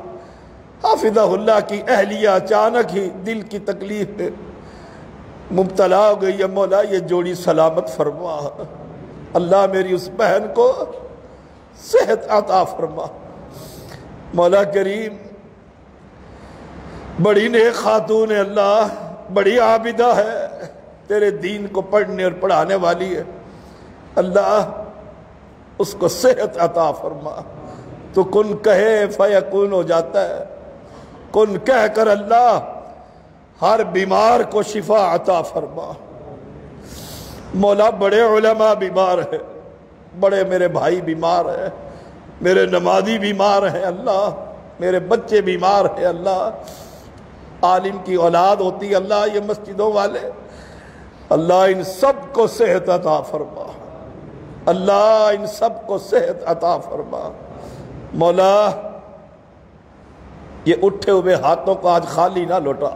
حافظہ اللہ کی اہلیہ اچانک ہی دل کی تکلیف میں مبتلا ہو گئی ہے، مولا یہ جوڑی سلامت فرما۔ اللہ میری اس بہن کو صحت عطا فرما۔ مولا کریم بڑی نیک خاتون ہے، اللہ بڑی عابدہ ہے، تیرے دین کو پڑھنے اور پڑھانے والی ہے، اللہ اس کو صحت عطا فرما۔ تو کن کہے فیکون ہو جاتا ہے، کن کہہ کر اللہ ہر بیمار کو شفا عطا فرما۔ مولا بڑے علماء بیمار ہیں، بڑے میرے بھائی بیمار ہیں، میرے نمازی بیمار ہیں، اللہ میرے بچے بیمار ہیں، اللہ عالم کی اولاد ہوتی ہے، اللہ یہ مسجدوں والے، اللہ ان سب کو صحت عطا فرما، اللہ ان سب کو صحت عطا فرما۔ مولا یہ اٹھے ہوئے ہاتھوں کو آج خالی نہ لوٹا،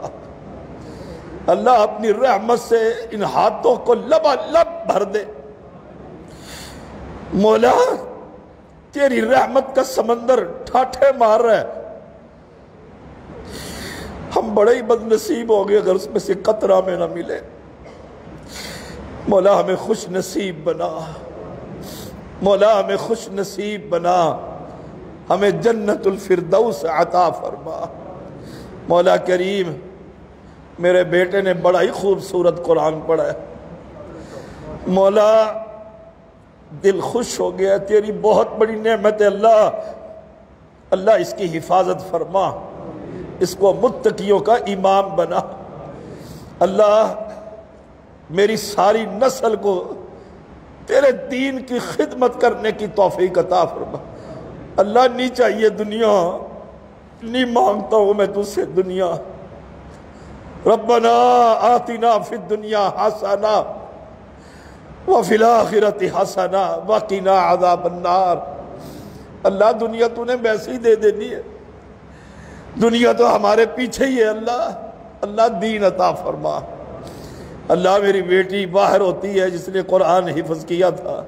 اللہ اپنی رحمت سے ان ہاتھوں کو لبالب بھر دے۔ مولا تیری رحمت کا سمندر ٹھاٹھے مار رہا ہے، ہم بڑے ہی بد نصیب ہو گئے اگر اس میں سے قطرہ میں نہ ملے۔ مولا ہمیں خوش نصیب بنا، مولا ہمیں خوش نصیب بنا، ہمیں جنت الفردوس عطا فرما۔ مولا کریم میرے بیٹے نے بڑا ہی خوبصورت قرآن پڑھا ہے، مولا دل خوش ہو گیا، تیری بہت بڑی نعمت ہے اللہ، اللہ اس کی حفاظت فرما، اس کو متقیوں کا امام بنا۔ اللہ میری ساری نسل کو تیرے دین کی خدمت کرنے کی توفیق عطا فرما۔ اللہ نہیں چاہیے دنیا، نہیں مانگتا ہوں میں تجھ سے دنیا، ربنا آتنا فی الدنیا حسنہ وفی الآخرۃ حسنہ وقنا عذاب النار۔ اللہ دنیا تو نے ویسے ہی دے دینی ہے، دنیا تو ہمارے پیچھے ہی ہے، اللہ اللہ دین عطا فرما۔ اللہ میری بیٹی باہر ہوتی ہے جس نے قرآن حفظ کیا تھا،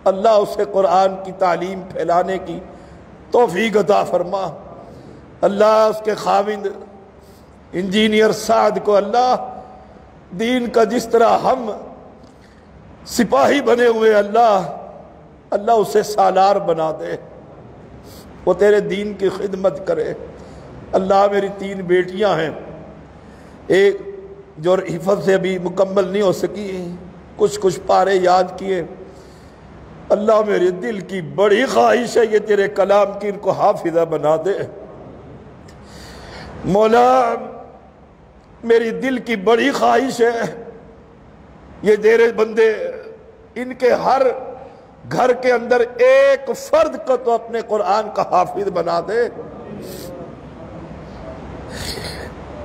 اللہ اسے قرآن کی تعلیم پھیلانے کی توفیق عطا فرما۔ اللہ اس کے خاوند انجینئر سعد کو اللہ دین کا جس طرح ہم سپاہی بنے ہوئے اللہ اللہ اسے سالار بنا دے، وہ تیرے دین کی خدمت کرے۔ اللہ میری 3 بیٹیاں ہیں، ایک جو حفظ سے ابھی مکمل نہیں ہو سکی، کچھ پارے یاد کیے، اللہ میرے دل کی بڑی خواہش ہے یہ تیرے کلام کی ان کو حافظہ بنا دے۔ مولا میری دل کی بڑی خواہش ہے یہ تیرے بندے ان کے ہر گھر کے اندر ایک فرد کو تو اپنے قرآن کا حافظ بنا دے۔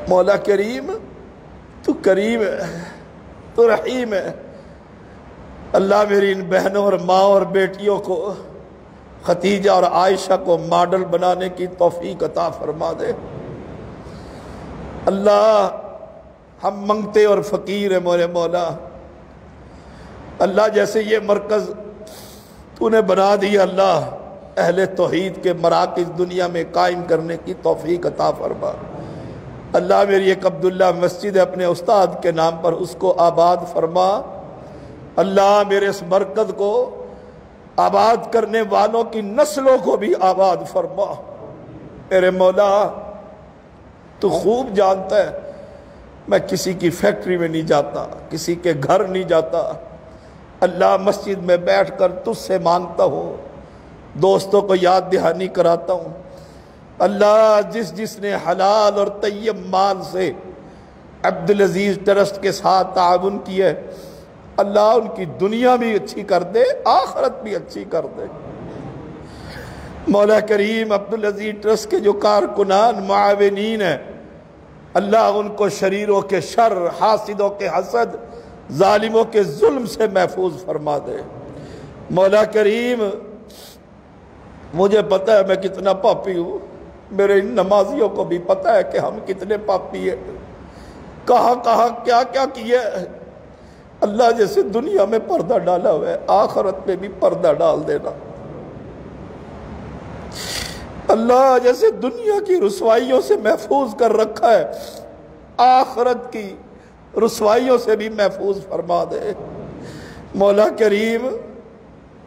مولا کریم تو کریم ہے، تو رحیم ہے، اللہ میری ان بہنوں اور ماں اور بیٹیوں کو ختیجہ اور عائشہ کو ماڈل بنانے کی توفیق عطا فرما دے۔ اللہ ہم منگتے اور فقیر ہیں میرے مولا۔ اللہ جیسے یہ مرکز تو نے بنا دیا، اللہ اہل توحید کے مراکز دنیا میں قائم کرنے کی توفیق عطا فرما۔ اللہ میری ایک عبداللہ مسجد ہے اپنے استاد کے نام پر، اس کو آباد فرما۔ اللہ میرے اس مرکز کو آباد کرنے والوں کی نسلوں کو بھی آباد فرما۔ میرے مولا تو خوب جانتا ہے میں کسی کی فیکٹری میں نہیں جاتا، کسی کے گھر نہیں جاتا، اللہ مسجد میں بیٹھ کر تجھ سے مانگتا ہوں، دوستوں کو یاد دہانی کراتا ہوں۔ اللہ جس نے حلال اور طیب مال سے عبدالعزیز ٹرسٹ کے ساتھ تعاون کیا ہے، اللہ ان کی دنیا بھی اچھی کر دے، آخرت بھی اچھی کر دے۔ مولا کریم عبدالعزیز ٹرسٹ کے جو کارکنان معاونین ہیں، اللہ ان کو شریروں کے شر، حاسدوں کے حسد، ظالموں کے ظلم سے محفوظ فرما دے۔ مولا کریم مجھے پتہ ہے میں کتنا پاپی ہوں، میرے ان نمازیوں کو بھی پتہ ہے کہ ہم کتنے پاپی ہیں، کہاں کیا کیے۔ اللہ جیسے دنیا میں پردہ ڈالا ہوا ہے، آخرت میں بھی پردہ ڈال دینا۔ اللہ جیسے دنیا کی رسوائیوں سے محفوظ کر رکھا ہے، آخرت کی رسوائیوں سے بھی محفوظ فرما دے۔ مولا کریم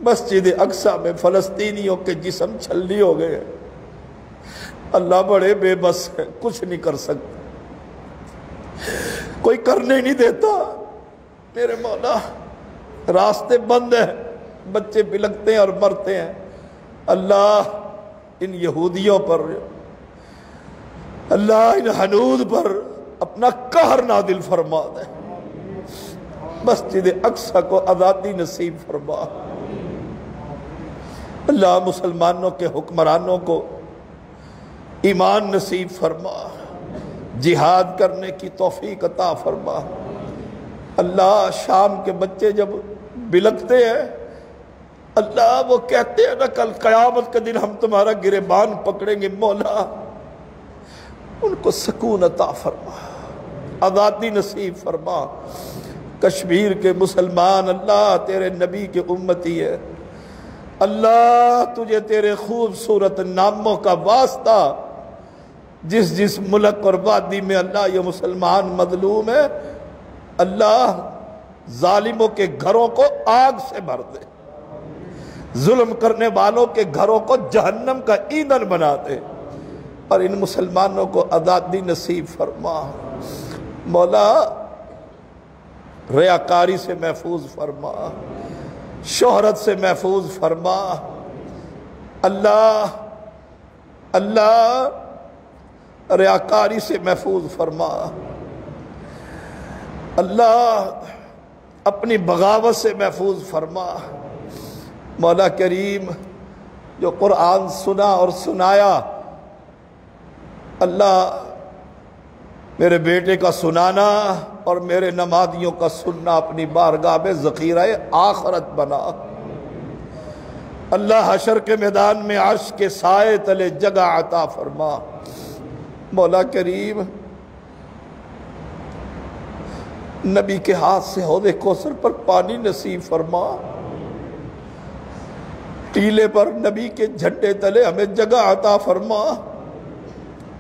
مسجد اقصیٰ میں فلسطینیوں کے جسم چھلنی ہو گئے ہیں، اللہ بڑے بے بس ہیں، کچھ نہیں کر سکتے، کوئی کرنے نہیں دیتا۔ میرے مولا راستے بند ہیں، بچے بلکتے ہیں اور مرتے ہیں، اللہ ان یہودیوں پر، اللہ ان حنود پر اپنا قہر نازل فرما دے، مسجد اقصیٰ کو آزادی نصیب فرما۔ اللہ مسلمانوں کے حکمرانوں کو ایمان نصیب فرما، جہاد کرنے کی توفیق عطا فرما۔ اللہ شام کے بچے جب بلکتے ہیں، اللہ وہ کہتے ہیں نا کل قیامت کے دن ہم تمہارا گریبان پکڑیں گے، مولا ان کو سکون عطا فرما، آزادی نصیب فرما۔ کشمیر کے مسلمان اللہ تیرے نبی کے امتی ہے، اللہ تجھے تیرے خوبصورت ناموں کا واسطہ، جس ملک اور وادی میں اللہ یہ مسلمان مظلوم ہے، اللہ ظالموں کے گھروں کو آگ سے بھر دے، ظلم کرنے والوں کے گھروں کو جہنم کا ایندھن بنا دے، اور ان مسلمانوں کو آزادی نصیب فرما۔ مولا ریاکاری سے محفوظ فرما، شہرت سے محفوظ فرما۔ اللہ ریاکاری سے محفوظ فرما۔ اللہ اپنی بغاوت سے محفوظ فرما۔ مولا کریم جو قرآن سنا اور سنایا، اللہ میرے بیٹے کا سنانا اور میرے نمازیوں کا سننا اپنی بارگاہ میں ذخیرہ آخرت بنا۔ اللہ حشر کے میدان میں عرش کے سائے تلے جگہ عطا فرما۔ مولا کریم نبی کے ہاتھ سے حوض کوثر پر پانی نصیب فرما، ٹیلے پر نبی کے جھنڈے تلے ہمیں جگہ عطا فرما،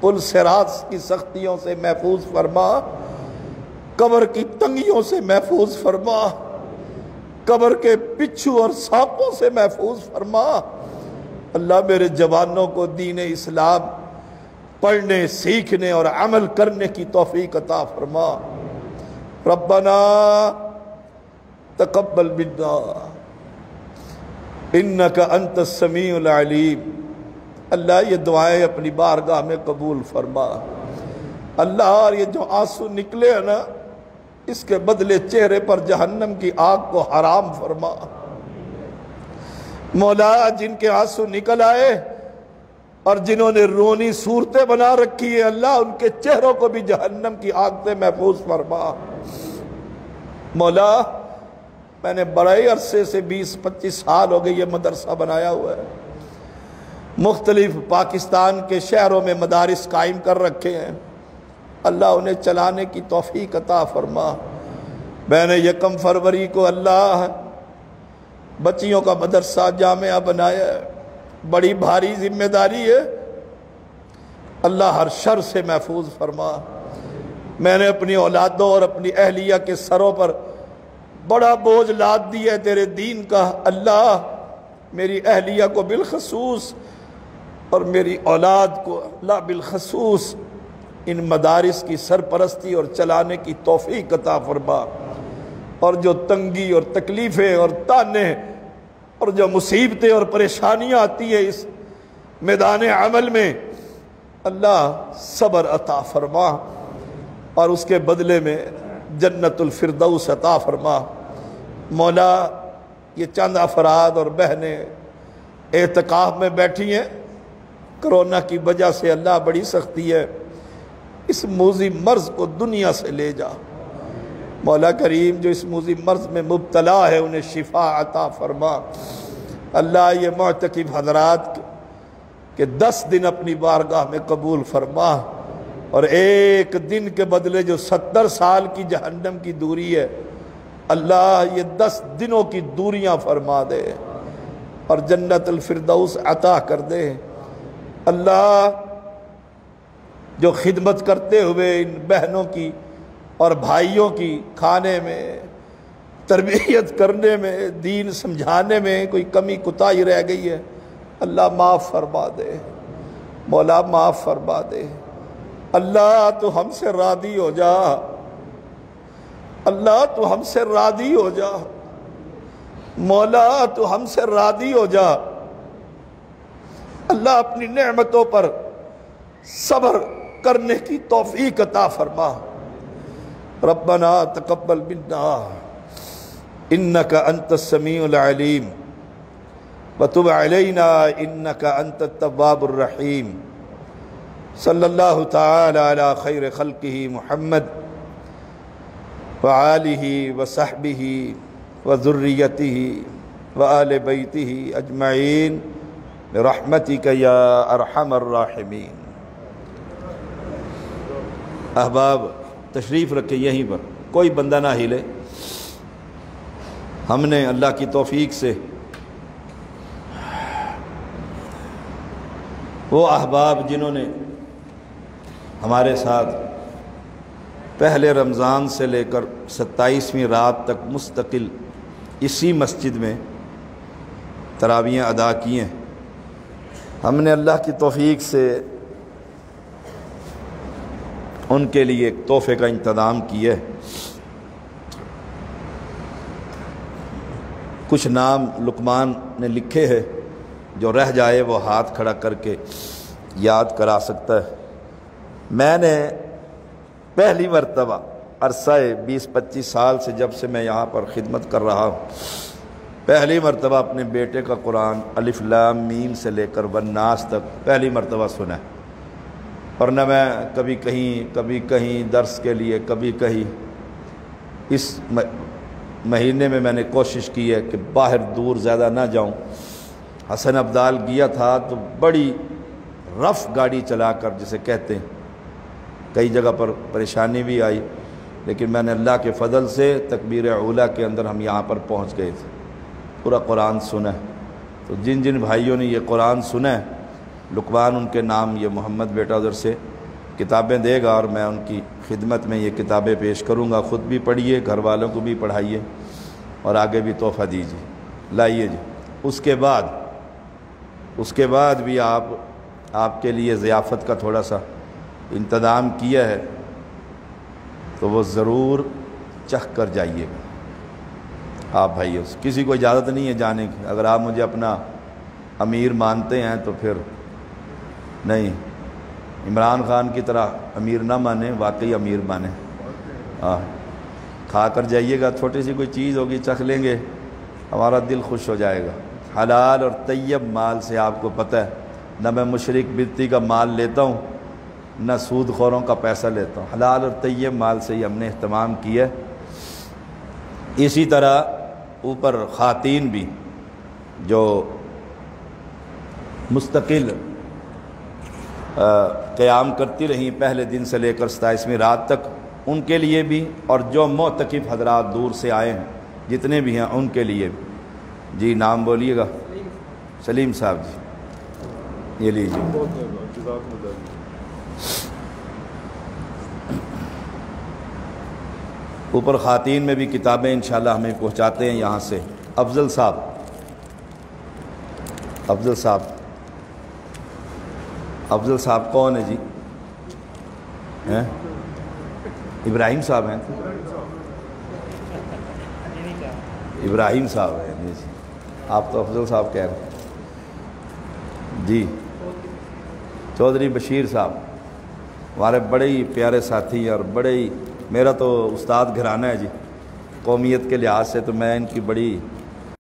پل صراط کی سختیوں سے محفوظ فرما، قبر کی تنگیوں سے محفوظ فرما، قبر کے بچھو اور سانپوں سے محفوظ فرما۔ اللہ میرے جوانوں کو دین اسلام پڑھنے، سیکھنے اور عمل کرنے کی توفیق عطا فرما۔ ربنا تقبل منا انک انت السمیع العلیم۔ اللہ یہ دعائیں اپنی بارگاہ میں قبول فرما۔ اللہ اور یہ جو آنسو نکلے ہیں نا، اس کے بدلے چہرے پر جہنم کی آگ کو حرام فرما۔ مولا جن کے آنسو نکل آئے اور جنہوں نے رونی صورتیں بنا رکھی ہے، اللہ ان کے چہروں کو بھی جہنم کی آگ سے محفوظ فرما۔ مولا میں نے بڑے عرصے سے 20-25 سال ہو گئے یہ مدرسہ بنایا ہوا ہے، مختلف پاکستان کے شہروں میں مدارس قائم کر رکھے ہیں، اللہ انہیں چلانے کی توفیق عطا فرما۔ میں نے 1 فروری کو اللہ بچیوں کا مدرسہ جامعہ بنایا ہے، بڑی بھاری ذمہ داری ہے، اللہ ہر شر سے محفوظ فرما۔ میں نے اپنی اولادوں اور اپنی اہلیہ کے سروں پر بڑا بوجھ لاد دیا ہے تیرے دین کا، اللہ میری اہلیہ کو بالخصوص اور میری اولاد کو اللہ بالخصوص ان مدارس کی سرپرستی اور چلانے کی توفیق عطا فرما، اور جو تنگی اور تکلیفیں اور تانے اور جو مصیبتیں اور پریشانیاں آتی ہیں اس میدان عمل میں، اللہ صبر عطا فرما اور اس کے بدلے میں جنت الفردوس عطا فرما۔ مولا یہ چند افراد اور بہنیں اعتکاف میں بیٹھی ہیں، کرونا کی وجہ سے اللہ بڑی سختی ہے، اس موذی مرض کو دنیا سے لے جا مولا کریم۔ جو اس موذی مرض میں مبتلا ہے انہیں شفا عطا فرما۔ اللہ یہ معتکف حضرات کہ 10 دن اپنی بارگاہ میں قبول فرما، اور 1 دن کے بدلے جو 70 سال کی جہنم کی دوری ہے، اللہ یہ 10 دنوں کی دوریاں فرما دے اور جنت الفردوس عطا کر دے۔ اللہ جو خدمت کرتے ہوئے ان بہنوں کی اور بھائیوں کی کھانے میں، تربیت کرنے میں، دین سمجھانے میں کوئی کمی کوتاہی رہ گئی ہے، اللہ معاف فرما دے، مولا معاف فرما دے۔ اللہ تو ہم سے راضی ہو جا، اللہ تو ہم سے راضی ہو جا، مولا تو ہم سے راضی ہو جا۔ اللہ اپنی نعمتوں پر صبر کرنے کی توفیق عطا فرما۔ ربنا تقبل منا انک انت السمیع العلیم وتب علینا انک انت التواب الرحیم۔ صلی اللہ تعالی علی خیر خلقہ محمد وآلہ وصحبہ وذریتہ وآل بیتہ اجمعین برحمتک یا ارحم الراحمین۔ احباب تشریف رکھے یہیں پر، کوئی بندہ نہ ہلے۔ ہم نے اللہ کی توفیق سے وہ احباب جنہوں نے ہمارے ساتھ پہلے رمضان سے لے کر 27ویں رات تک مستقل اسی مسجد میں تراویحیں ادا کی ہیں، ہم نے اللہ کی توفیق سے ان کے لیے ایک تحفے کا انتظام کیا ہے۔ کچھ نام لقمان نے لکھے ہیں، جو رہ جائے وہ ہاتھ کھڑا کر کے یاد کرا سکتا ہے۔ میں نے پہلی مرتبہ عرصہ 20-25 سال سے جب سے میں یہاں پر خدمت کر رہا ہوں، پہلی مرتبہ اپنے بیٹے کا قرآن الف لام میم سے لے کر والناس تک پہلی مرتبہ سنا ہے، اور نہ میں کبھی کہیں درس کے لیے، کبھی کہیں۔ اس مہینے میں نے کوشش کی ہے کہ باہر دور زیادہ نہ جاؤں۔ حسن ابدال گیا تھا تو بڑی رف گاڑی چلا کر جسے کہتے ہیں، کئی جگہ پر پریشانی بھی آئی، لیکن میں نے اللہ کے فضل سے تکبیر اولیٰ کے اندر ہم یہاں پر پہنچ گئے تھے، پورا قرآن سنا ہے۔ تو جن جن بھائیوں نے یہ قرآن سنا ہے، لقمان ان کے نام، یہ محمد بیٹا ادھر سے کتابیں دے گا اور میں ان کی خدمت میں یہ کتابیں پیش کروں گا، خود بھی پڑھیے، گھر والوں کو بھی پڑھائیے اور آگے بھی تحفہ دیجیے، لائیے جی۔ اس کے بعد بھی آپ کے لیے ضیافت کا تھوڑا سا انتظام کیا ہے، تو وہ ضرور چکھ کر جائیے گا۔ آپ بھائیو، کسی کو اجازت نہیں ہے جانے کی، اگر آپ مجھے اپنا امیر مانتے ہیں تو پھر نہیں، عمران خان کی طرح امیر نہ مانے، واقعی امیر مانے۔ کھا کر جائیے گا، چھوٹی سی کوئی چیز ہوگی چکھ لیں گے، ہمارا دل خوش ہو جائے گا۔ حلال اور طیب مال سے آپ کو پتہ ہے، نہ میں مشرک بدتی کا مال لیتا ہوں، نہ سود خوروں کا پیسہ لیتا ہوں، حلال اور طیب مال سے ہی ہم نے اہتمام کیا۔ اسی طرح اوپر خواتین بھی جو مستقل قیام کرتی رہیں پہلے دن سے لے کر 27ویں رات تک، ان کے لیے بھی، اور جو معتکف حضرات دور سے آئے ہیں جتنے بھی ہیں ان کے لیے بھی۔ جی نام بولیے گا۔ سلیم صاحب جی، یہ لیجیے۔ اوپر خواتین میں بھی کتابیں انشاءاللہ ہمیں پہنچاتے ہیں یہاں سے۔ افضل صاحب، افضل صاحب، افضل صاحب کون ہے جی؟ ابراہیم صاحب ہیں؟ ابراہیم صاحب ہیں جی، آپ تو افضل صاحب کہہ رہے ہیں جی۔ چودھری بشیر صاحب ہمارے بڑے ہی پیارے ساتھی ہیں، اور بڑے ہی، میرا تو استاد گھرانہ ہے جی، قومیت کے لحاظ سے تو میں ان کی بڑی